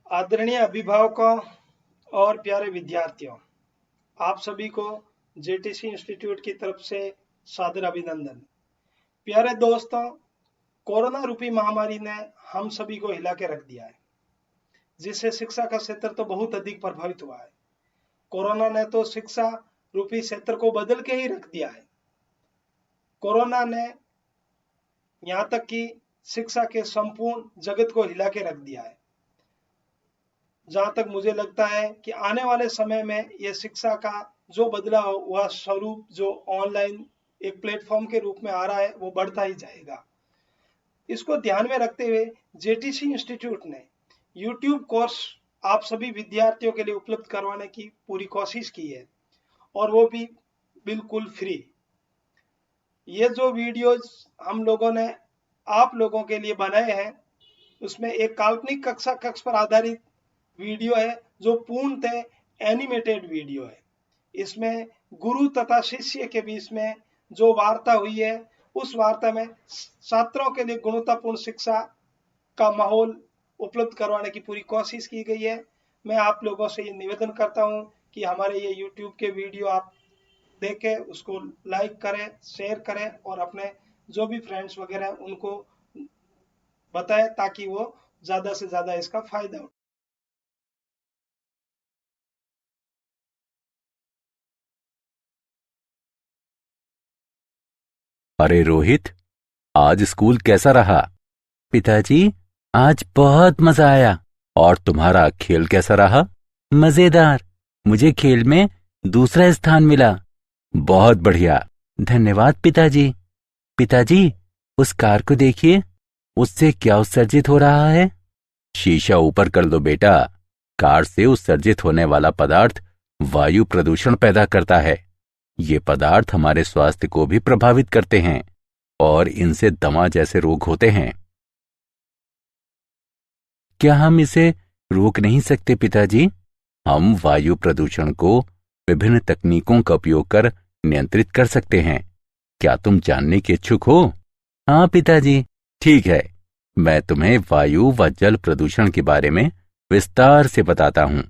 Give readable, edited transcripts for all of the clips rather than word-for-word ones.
आदरणीय अभिभावकों और प्यारे विद्यार्थियों, आप सभी को जेटीसी इंस्टीट्यूट की तरफ से सादर अभिनंदन। प्यारे दोस्तों, कोरोना रूपी महामारी ने हम सभी को हिला के रख दिया है, जिससे शिक्षा का क्षेत्र तो बहुत अधिक प्रभावित हुआ है। कोरोना ने तो शिक्षा रूपी क्षेत्र को बदल के ही रख दिया है। कोरोना ने यहाँ तक कि शिक्षा के संपूर्ण जगत को हिला के रख दिया है। जहां तक मुझे लगता है कि आने वाले समय में यह शिक्षा का जो बदला हुआ स्वरूप, जो ऑनलाइन एक प्लेटफॉर्म के रूप में आ रहा है, वो बढ़ता ही जाएगा। इसको ध्यान में रखते हुए जेटीसी इंस्टीट्यूट ने यूट्यूब कोर्स आप सभी विद्यार्थियों के लिए उपलब्ध करवाने की पूरी कोशिश की है, और वो भी बिल्कुल फ्री। ये जो वीडियोज हम लोगों ने आप लोगों के लिए बनाए हैं, उसमें एक काल्पनिक कक्षा कक्ष पर आधारित वीडियो है जो पूर्णतः एनिमेटेड वीडियो है। इसमें गुरु तथा शिष्य के बीच में जो वार्ता हुई है, उस वार्ता में छात्रों के लिए गुणवत्तापूर्ण शिक्षा का माहौल उपलब्ध करवाने की पूरी कोशिश की गई है। मैं आप लोगों से ये निवेदन करता हूं कि हमारे ये यूट्यूब के वीडियो आप देखें, उसको लाइक करें, शेयर करें और अपने जो भी फ्रेंड्स वगैरह हैं उनको बताएं, ताकि वो ज्यादा से ज्यादा इसका फायदा हो। अरे रोहित, आज स्कूल कैसा रहा? पिताजी, आज बहुत मजा आया। और तुम्हारा खेल कैसा रहा? मजेदार। मुझे खेल में दूसरा स्थान मिला। बहुत बढ़िया। धन्यवाद पिताजी। पिताजी, उस कार को देखिए। उससे क्या उत्सर्जित हो रहा है? शीशा ऊपर कर दो बेटा। कार से उत्सर्जित होने वाला पदार्थ वायु प्रदूषण पैदा करता है। ये पदार्थ हमारे स्वास्थ्य को भी प्रभावित करते हैं और इनसे दमा जैसे रोग होते हैं। क्या हम इसे रोक नहीं सकते पिताजी? हम वायु प्रदूषण को विभिन्न तकनीकों का उपयोग कर नियंत्रित कर सकते हैं। क्या तुम जानने के इच्छुक हो? हाँ पिताजी। ठीक है, मैं तुम्हें वायु व जल प्रदूषण के बारे में विस्तार से बताता हूं।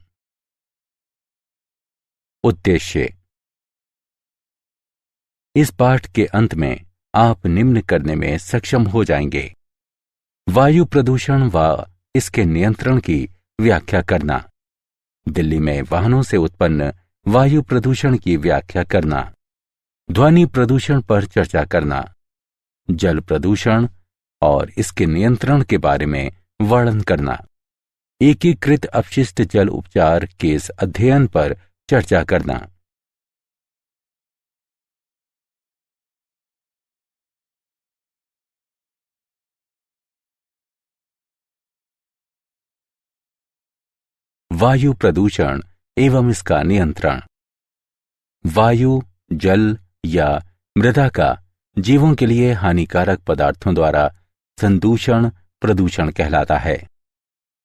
उद्देश्य। इस पाठ के अंत में आप निम्न करने में सक्षम हो जाएंगे: वायु प्रदूषण व इसके नियंत्रण की व्याख्या करना, दिल्ली में वाहनों से उत्पन्न वायु प्रदूषण की व्याख्या करना, ध्वनि प्रदूषण पर चर्चा करना, जल प्रदूषण और इसके नियंत्रण के बारे में वर्णन करना, एकीकृत अपशिष्ट जल उपचार केस अध्ययन पर चर्चा करना। वायु प्रदूषण एवं इसका नियंत्रण। वायु, जल या मृदा का जीवों के लिए हानिकारक पदार्थों द्वारा संदूषण प्रदूषण कहलाता है।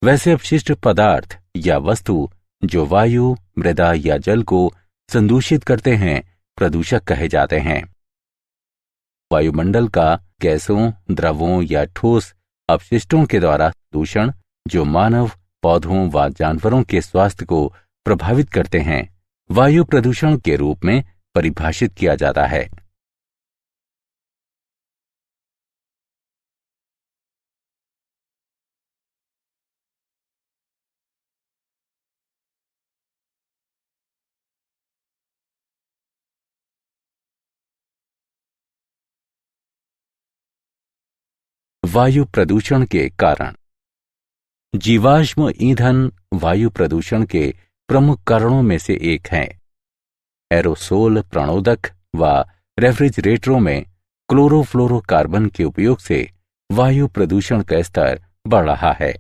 वैसे अपशिष्ट पदार्थ या वस्तु जो वायु, मृदा या जल को संदूषित करते हैं, प्रदूषक कहे जाते हैं। वायुमंडल का गैसों, द्रवों या ठोस अपशिष्टों के द्वारा दूषण जो मानव, पौधों व जानवरों के स्वास्थ्य को प्रभावित करते हैं, वायु प्रदूषण के रूप में परिभाषित किया जाता है। वायु प्रदूषण के कारण। जीवाश्म ईंधन वायु प्रदूषण के प्रमुख कारणों में से एक है। एरोसोल प्रणोदक व रेफ्रिजरेटरों में क्लोरोफ्लोरोकार्बन के उपयोग से वायु प्रदूषण का स्तर बढ़ रहा है।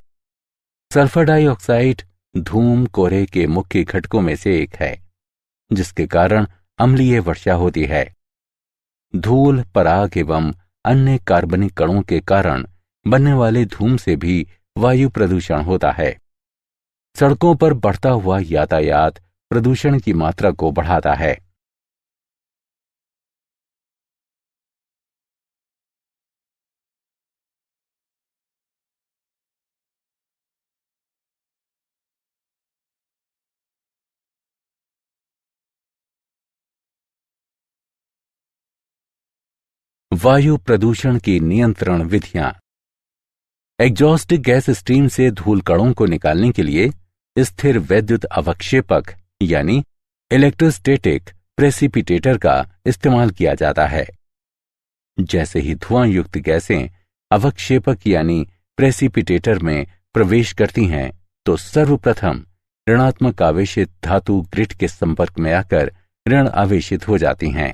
सल्फर डाइऑक्साइड धूम कोहरे के मुख्य घटकों में से एक है, जिसके कारण अम्लीय वर्षा होती है। धूल, पराग एवं अन्य कार्बनिक कणों के कारण बनने वाले धूम से भी वायु प्रदूषण होता है। सड़कों पर बढ़ता हुआ यातायात प्रदूषण की मात्रा को बढ़ाता है। वायु प्रदूषण की नियंत्रण विधियां। एग्जॉस्ट गैस स्ट्रीम से धूल कणों को निकालने के लिए स्थिर वैद्युत अवक्षेपक यानी इलेक्ट्रोस्टैटिक प्रेसिपिटेटर का इस्तेमाल किया जाता है। जैसे ही धुआं युक्त गैसें अवक्षेपक यानी प्रेसिपिटेटर में प्रवेश करती हैं तो सर्वप्रथम ऋणात्मक आवेशित धातु ग्रिड के संपर्क में आकर ऋण आवेशित हो जाती हैं।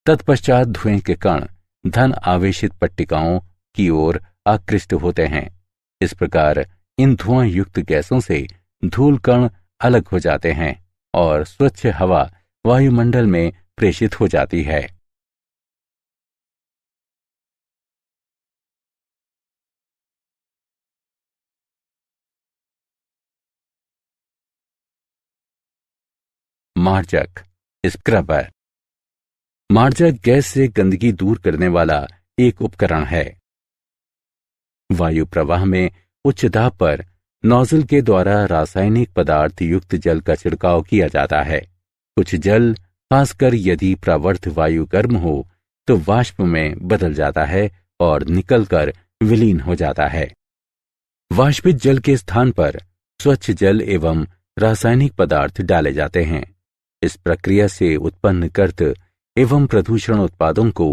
तत्पश्चात धुएं के कण धन आवेशित पट्टिकाओं की ओर आकृष्ट होते हैं। इस प्रकार इन धुआं युक्त गैसों से धूल कण अलग हो जाते हैं और स्वच्छ हवा वायुमंडल में प्रेषित हो जाती है। मार्जक स्क्रबर। मार्जक गैस से गंदगी दूर करने वाला एक उपकरण है। वायु प्रवाह में उच्च दाब पर नोजल के द्वारा रासायनिक पदार्थ युक्त जल का छिड़काव किया जाता है। कुछ जल, खासकर यदि प्रवर्त वायु गर्म हो, तो वाष्प में बदल जाता है और निकलकर विलीन हो जाता है। वाष्पित जल के स्थान पर स्वच्छ जल एवं रासायनिक पदार्थ डाले जाते हैं। इस प्रक्रिया से उत्पन्न गर्द एवं प्रदूषण उत्पादों को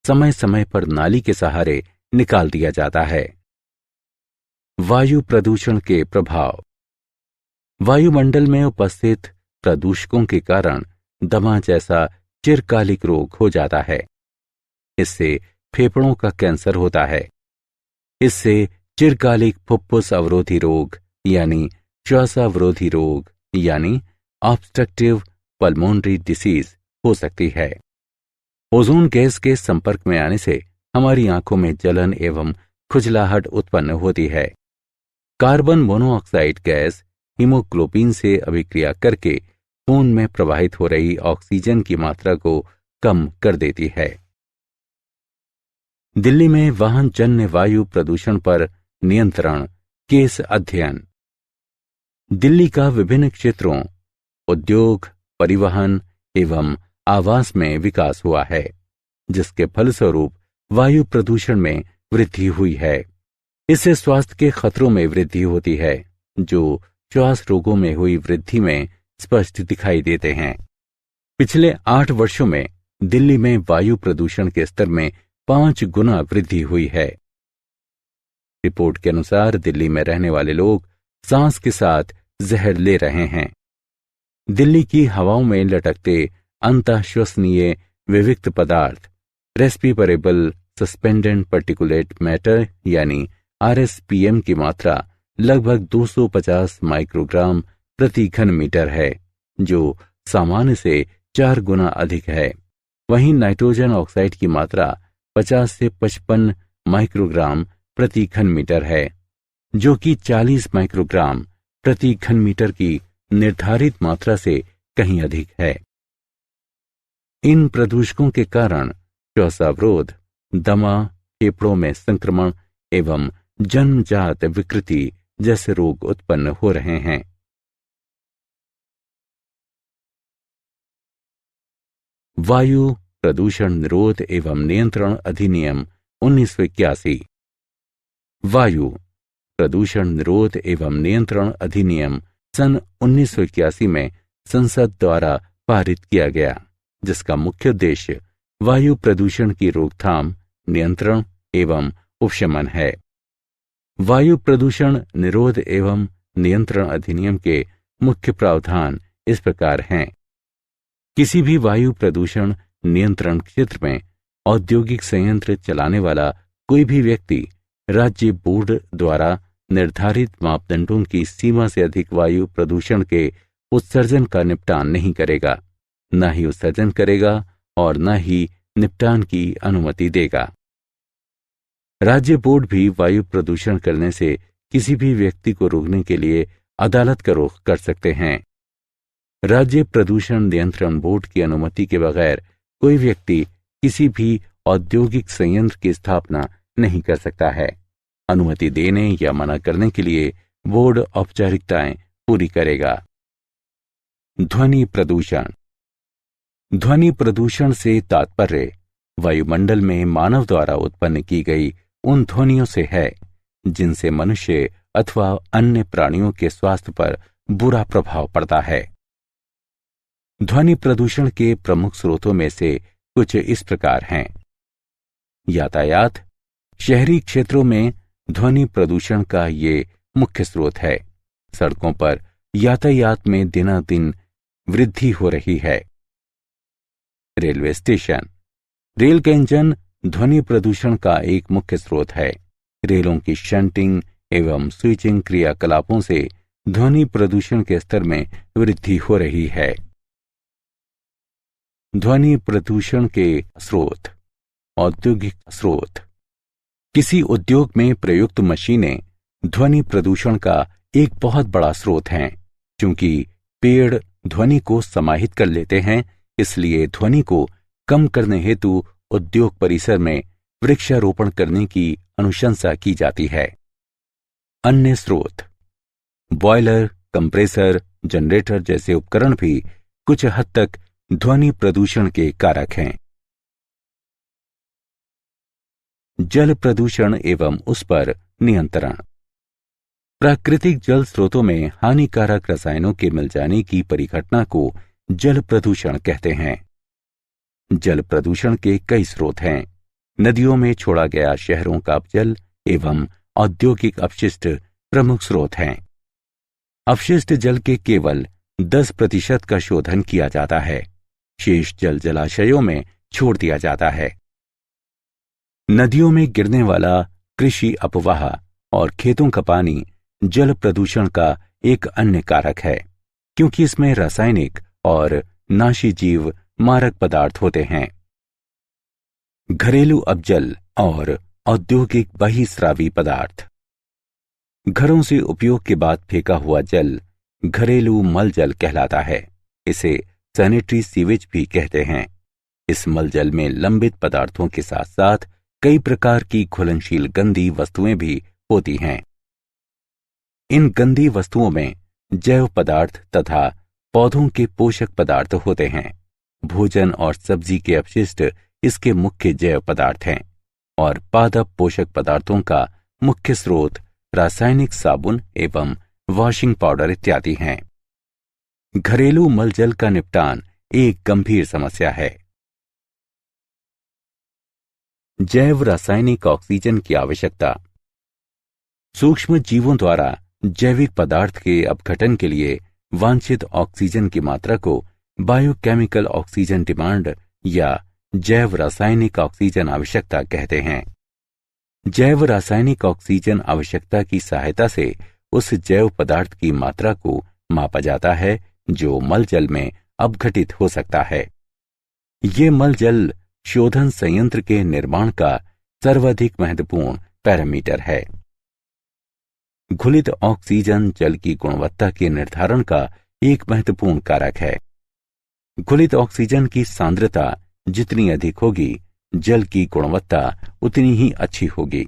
समय समय पर नाली के सहारे निकाल दिया जाता है। वायु प्रदूषण के प्रभाव। वायुमंडल में उपस्थित प्रदूषकों के कारण दमा जैसा चिरकालिक रोग हो जाता है। इससे फेफड़ों का कैंसर होता है। इससे चिरकालिक फुफ्फुस अवरोधी रोग यानी श्वासावरोधी रोग यानी ऑब्स्ट्रक्टिव पल्मोनरी डिसीज हो सकती है। ओजोन गैस के संपर्क में आने से हमारी आंखों में जलन एवं खुजलाहट उत्पन्न होती है। कार्बन मोनोऑक्साइड गैस हीमोग्लोबिन से अभिक्रिया करके खून में प्रवाहित हो रही ऑक्सीजन की मात्रा को कम कर देती है। दिल्ली में वाहन जन्य वायु प्रदूषण पर नियंत्रण केस अध्ययन। दिल्ली का विभिन्न क्षेत्रों, उद्योग, परिवहन एवं आवास में विकास हुआ है, जिसके फलस्वरूप वायु प्रदूषण में वृद्धि हुई है। इससे स्वास्थ्य के खतरों में वृद्धि होती है, जो श्वास रोगों में हुई वृद्धि में स्पष्ट दिखाई देते हैं। पिछले 8 वर्षों में दिल्ली में वायु प्रदूषण के स्तर में 5 गुना वृद्धि हुई है। रिपोर्ट के अनुसार दिल्ली में रहने वाले लोग सांस के साथ जहर ले रहे हैं। दिल्ली की हवाओं में लटकते अंतःश्वसनीय विविक्त पदार्थ रेस्पिरेबल सस्पेंडेड पार्टिकुलेट मैटर यानी RSPM की मात्रा लगभग 250 माइक्रोग्राम प्रति घन मीटर है, जो सामान्य से 4 गुना अधिक है। वहीं नाइट्रोजन ऑक्साइड की मात्रा 50 से 55 माइक्रोग्राम प्रति घन मीटर है, जो कि 40 माइक्रोग्राम प्रति घन मीटर की निर्धारित मात्रा से कहीं अधिक है। इन प्रदूषकों के कारण श्वासावरोध, दमा, फेफड़ों में संक्रमण एवं जन्मजात विकृति जैसे रोग उत्पन्न हो रहे हैं। वायु प्रदूषण निरोध एवं नियंत्रण अधिनियम 1981। वायु प्रदूषण निरोध एवं नियंत्रण अधिनियम सन 1981 में संसद द्वारा पारित किया गया, जिसका मुख्य उद्देश्य वायु प्रदूषण की रोकथाम, नियंत्रण एवं उपशमन है। वायु प्रदूषण निरोध एवं नियंत्रण अधिनियम के मुख्य प्रावधान इस प्रकार हैं। किसी भी वायु प्रदूषण नियंत्रण क्षेत्र में औद्योगिक संयंत्र चलाने वाला कोई भी व्यक्ति राज्य बोर्ड द्वारा निर्धारित मापदंडों की सीमा से अधिक वायु प्रदूषण के उत्सर्जन का निपटान नहीं करेगा, न ही उत्सर्जन करेगा और न ही निपटान की अनुमति देगा। राज्य बोर्ड भी वायु प्रदूषण करने से किसी भी व्यक्ति को रोकने के लिए अदालत का रुख कर सकते हैं। राज्य प्रदूषण नियंत्रण बोर्ड की अनुमति के बगैर कोई व्यक्ति किसी भी औद्योगिक संयंत्र की स्थापना नहीं कर सकता है। अनुमति देने या मना करने के लिए बोर्ड औपचारिकताएं पूरी करेगा। ध्वनि प्रदूषण। ध्वनि प्रदूषण से तात्पर्य वायुमंडल में मानव द्वारा उत्पन्न की गई उन ध्वनियों से है जिनसे मनुष्य अथवा अन्य प्राणियों के स्वास्थ्य पर बुरा प्रभाव पड़ता है। ध्वनि प्रदूषण के प्रमुख स्रोतों में से कुछ इस प्रकार हैं। यातायात। शहरी क्षेत्रों में ध्वनि प्रदूषण का ये मुख्य स्रोत है। सड़कों पर यातायात में दिनादिन वृद्धि हो रही है। Railway station. रेल का इंजन ध्वनि प्रदूषण का एक मुख्य स्रोत है। रेलों की शंटिंग एवं स्विचिंग क्रियाकलापों से ध्वनि प्रदूषण के स्तर में वृद्धि हो रही है। ध्वनि प्रदूषण के स्रोत। औद्योगिक स्रोत। किसी उद्योग में प्रयुक्त मशीनें ध्वनि प्रदूषण का एक बहुत बड़ा स्रोत हैं। क्योंकि पेड़ ध्वनि को समाहित कर लेते हैं, इसलिए ध्वनि को कम करने हेतु उद्योग परिसर में वृक्षारोपण करने की अनुशंसा की जाती है। अन्य स्रोत। बॉयलर, कंप्रेसर, जनरेटर जैसे उपकरण भी कुछ हद तक ध्वनि प्रदूषण के कारक हैं। जल प्रदूषण एवं उस पर नियंत्रण। प्राकृतिक जल स्रोतों में हानिकारक रसायनों के मिल जाने की परिघटना को जल प्रदूषण कहते हैं। जल प्रदूषण के कई स्रोत हैं। नदियों में छोड़ा गया शहरों का जल एवं औद्योगिक अपशिष्ट प्रमुख स्रोत हैं। अपशिष्ट जल के केवल 10% का शोधन किया जाता है। शेष जल जलाशयों में छोड़ दिया जाता है। नदियों में गिरने वाला कृषि अपवाह और खेतों का पानी जल प्रदूषण का एक अन्य कारक है, क्योंकि इसमें रासायनिक और नाशी जीव मारक पदार्थ होते हैं। घरेलू अपजल और औद्योगिक बहिस्रावी पदार्थ। घरों से उपयोग के बाद फेंका हुआ जल घरेलू मल जल कहलाता है। इसे सैनिटरी सीवेज भी कहते हैं। इस मल जल में लंबित पदार्थों के साथ साथ कई प्रकार की घुलनशील गंदी वस्तुएं भी होती हैं। इन गंदी वस्तुओं में जैव पदार्थ तथा पौधों के पोषक पदार्थ होते हैं। भोजन और सब्जी के अपशिष्ट इसके मुख्य जैव पदार्थ हैं और पादप पोषक पदार्थों का मुख्य स्रोत रासायनिक साबुन एवं वॉशिंग पाउडर इत्यादि हैं। घरेलू मलजल का निपटान एक गंभीर समस्या है। जैव रासायनिक ऑक्सीजन की आवश्यकता। सूक्ष्म जीवों द्वारा जैविक पदार्थ के अपघटन के लिए वांछित ऑक्सीजन की मात्रा को बायोकेमिकल ऑक्सीजन डिमांड या जैव रासायनिक ऑक्सीजन आवश्यकता कहते हैं। जैव रासायनिक ऑक्सीजन आवश्यकता की सहायता से उस जैव पदार्थ की मात्रा को मापा जाता है जो मलजल में अपघटित हो सकता है। ये मलजल शोधन संयंत्र के निर्माण का सर्वाधिक महत्वपूर्ण पैरामीटर है। घुलित ऑक्सीजन जल की गुणवत्ता के निर्धारण का एक महत्वपूर्ण कारक है। घुलित ऑक्सीजन की सांद्रता जितनी अधिक होगी, जल की गुणवत्ता उतनी ही अच्छी होगी।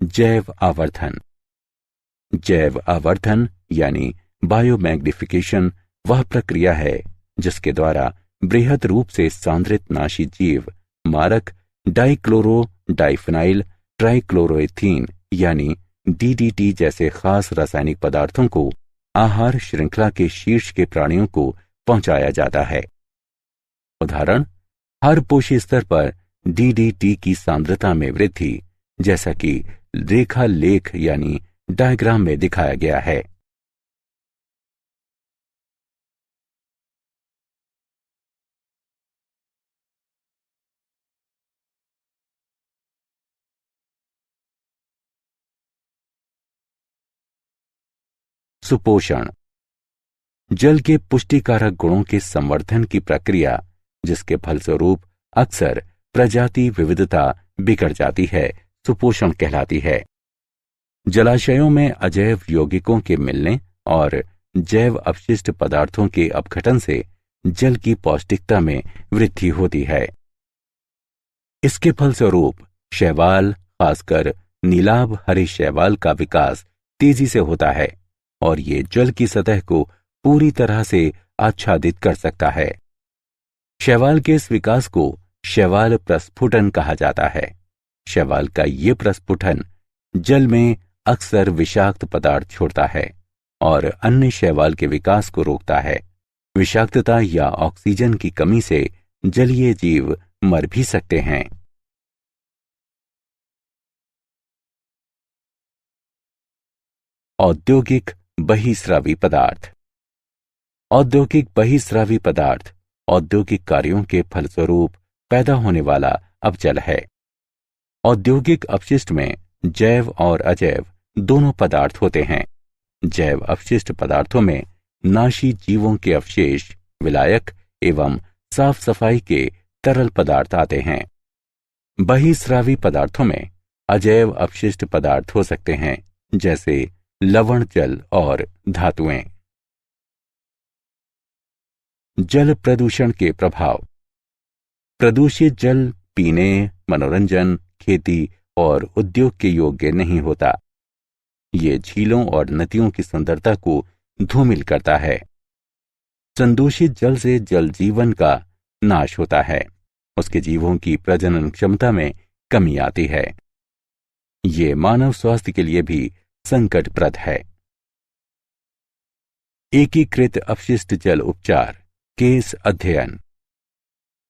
जैव आवर्धन। जैव आवर्धन यानी बायोमैग्निफिकेशन वह प्रक्रिया है जिसके द्वारा बृहद रूप से सांद्रित नाशी जीव मारक डाइक्लोरो डाइफिनाइल ट्राइक्लोरोएथीन यानी डीडीटी जैसे खास रासायनिक पदार्थों को आहार श्रृंखला के शीर्ष के प्राणियों को पहुंचाया जाता है। उदाहरण, हर पोषी स्तर पर डीडीटी की सांद्रता में वृद्धि, जैसा कि रेखा लेख यानी डायग्राम में दिखाया गया है। सुपोषण। जल के पुष्टिकारक गुणों के संवर्धन की प्रक्रिया जिसके फलस्वरूप अक्सर प्रजाति विविधता बिगड़ जाती है, सुपोषण कहलाती है। जलाशयों में अजैव यौगिकों के मिलने और जैव अपशिष्ट पदार्थों के अपघटन से जल की पौष्टिकता में वृद्धि होती है। इसके फलस्वरूप शैवाल, खासकर नीलाभ हरे शैवाल का विकास तेजी से होता है और ये जल की सतह को पूरी तरह से आच्छादित कर सकता है। शैवाल के इस विकास को शैवाल प्रस्फुटन कहा जाता है। शैवाल का ये प्रस्फुटन जल में अक्सर विषाक्त पदार्थ छोड़ता है और अन्य शैवाल के विकास को रोकता है। विषाक्तता या ऑक्सीजन की कमी से जलीय जीव मर भी सकते हैं। औद्योगिक बहिस्रावी पदार्थ। औद्योगिक बहिस्रावी पदार्थ औद्योगिक कार्यों के फलस्वरूप पैदा होने वाला अपजल है। औद्योगिक अपशिष्ट में जैव और अजैव दोनों पदार्थ होते हैं। जैव अपशिष्ट पदार्थों में नाशी जीवों के अवशेष, विलायक एवं साफ सफाई के तरल पदार्थ आते हैं। बहिस्रावी पदार्थों में अजैव अपशिष्ट पदार्थ हो सकते हैं, जैसे लवण जल और धातुएं। जल प्रदूषण के प्रभाव। प्रदूषित जल पीने, मनोरंजन, खेती और उद्योग के योग्य नहीं होता। ये झीलों और नदियों की सुंदरता को धूमिल करता है। संदूषित जल से जल जीवन का नाश होता है। उसके जीवों की प्रजनन क्षमता में कमी आती है। ये मानव स्वास्थ्य के लिए भी संकटप्रद है। एकीकृत अपशिष्ट जल उपचार केस अध्ययन।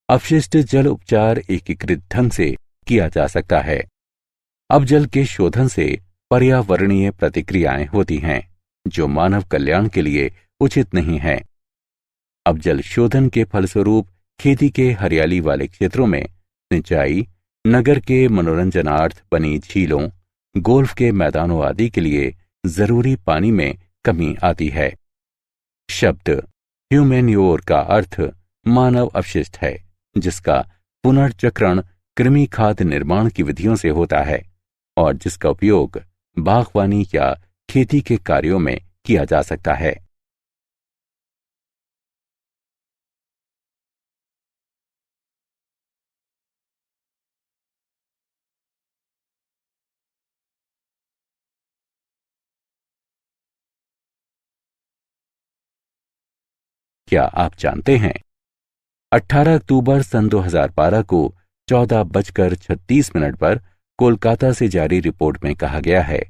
अपशिष्ट जल उपचार एकीकृत ढंग से किया जा सकता है। अब जल के शोधन से पर्यावरणीय प्रतिक्रियाएं होती हैं जो मानव कल्याण के लिए उचित नहीं है। अब जल शोधन के फलस्वरूप खेती के हरियाली वाले क्षेत्रों में सिंचाई, नगर के मनोरंजनार्थ बनी झीलों, गोल्फ के मैदानों आदि के लिए जरूरी पानी में कमी आती है। शब्द ह्यूमेन्योर का अर्थ मानव अपशिष्ट है, जिसका पुनर्चक्रण कृमि खाद निर्माण की विधियों से होता है और जिसका उपयोग बागवानी या खेती के कार्यों में किया जा सकता है। क्या आप जानते हैं 18 अक्टूबर सन 2012 को 14:36 पर कोलकाता से जारी रिपोर्ट में कहा गया है,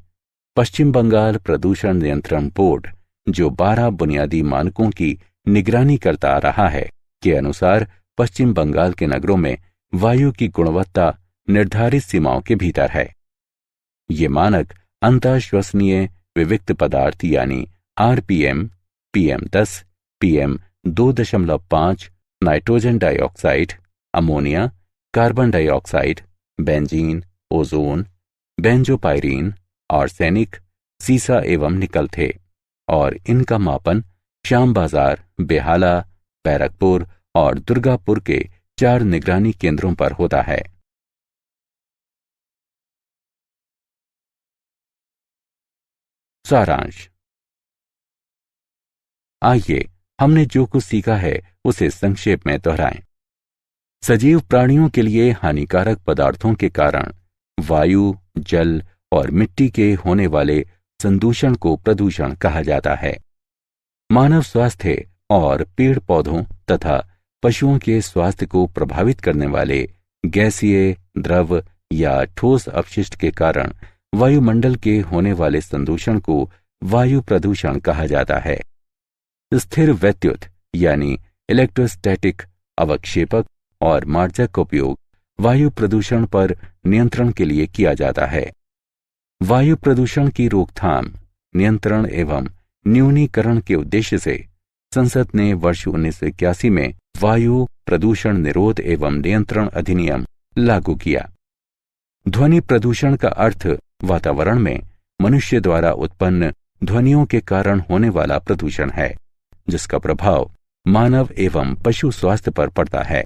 पश्चिम बंगाल प्रदूषण नियंत्रण बोर्ड, जो 12 बुनियादी मानकों की निगरानी करता आ रहा है, के अनुसार पश्चिम बंगाल के नगरों में वायु की गुणवत्ता निर्धारित सीमाओं के भीतर है। ये मानक अंतःश्वसनीय विविक्त पदार्थ यानी RPM, PM10, PM2.5, nitrogen dioxide, ammonia, carbon dioxide, benzene, ozone, benzopyrene, arsenic, सीसा एवं निकल थे और इनका मापन श्याम बाजार, बेहाला, बैरकपुर और दुर्गापुर के 4 निगरानी केंद्रों पर होता है। सारांश। आइए हमने जो कुछ सीखा है उसे संक्षेप में दोहराएं। सजीव प्राणियों के लिए हानिकारक पदार्थों के कारण वायु, जल और मिट्टी के होने वाले संदूषण को प्रदूषण कहा जाता है। मानव स्वास्थ्य और पेड़ पौधों तथा पशुओं के स्वास्थ्य को प्रभावित करने वाले गैसीय, द्रव या ठोस अपशिष्ट के कारण वायुमंडल के होने वाले संदूषण को वायु प्रदूषण कहा जाता है। स्थिर वैद्युत यानी इलेक्ट्रोस्टैटिक अवक्षेपक और मार्जक का उपयोग वायु प्रदूषण पर नियंत्रण के लिए किया जाता है। वायु प्रदूषण की रोकथाम, नियंत्रण एवं न्यूनीकरण के उद्देश्य से संसद ने वर्ष 1981 में वायु प्रदूषण निरोध एवं नियंत्रण अधिनियम लागू किया। ध्वनि प्रदूषण का अर्थ वातावरण में मनुष्य द्वारा उत्पन्न ध्वनियों के कारण होने वाला प्रदूषण है, जिसका प्रभाव मानव एवं पशु स्वास्थ्य पर पड़ता है।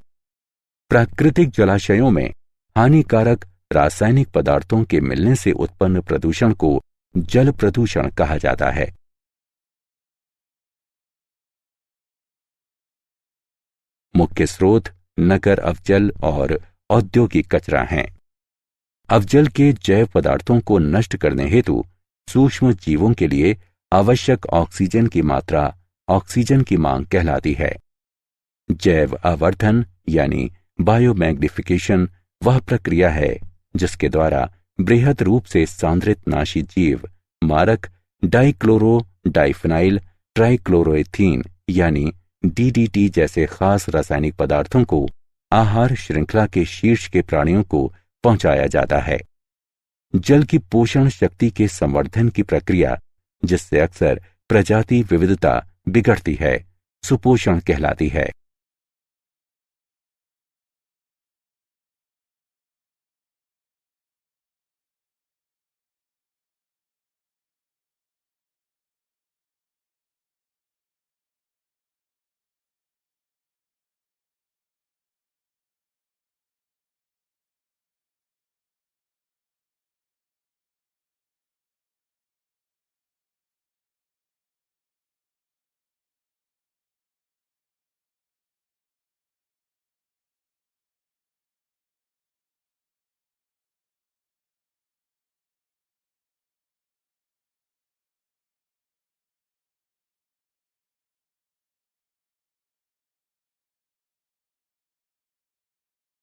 प्राकृतिक जलाशयों में हानिकारक रासायनिक पदार्थों के मिलने से उत्पन्न प्रदूषण को जल प्रदूषण कहा जाता है। मुख्य स्रोत नगर अवजल और औद्योगिक कचरा हैं। अवजल के जैव पदार्थों को नष्ट करने हेतु सूक्ष्म जीवों के लिए आवश्यक ऑक्सीजन की मात्रा ऑक्सीजन की मांग कहलाती है। जैव आवर्धन यानी बायोमैग्निफिकेशन वह प्रक्रिया है जिसके द्वारा बृहद रूप से सांद्रित नाशी जीव मारक डाइक्लोरो डाइफिनाइल ट्राइक्लोरोएथीन यानी डीडीटी जैसे खास रासायनिक पदार्थों को आहार श्रृंखला के शीर्ष के प्राणियों को पहुंचाया जाता है। जल की पोषण शक्ति के संवर्धन की प्रक्रिया जिससे अक्सर प्रजाति विविधता बिगड़ती है सुपोषण कहलाती है।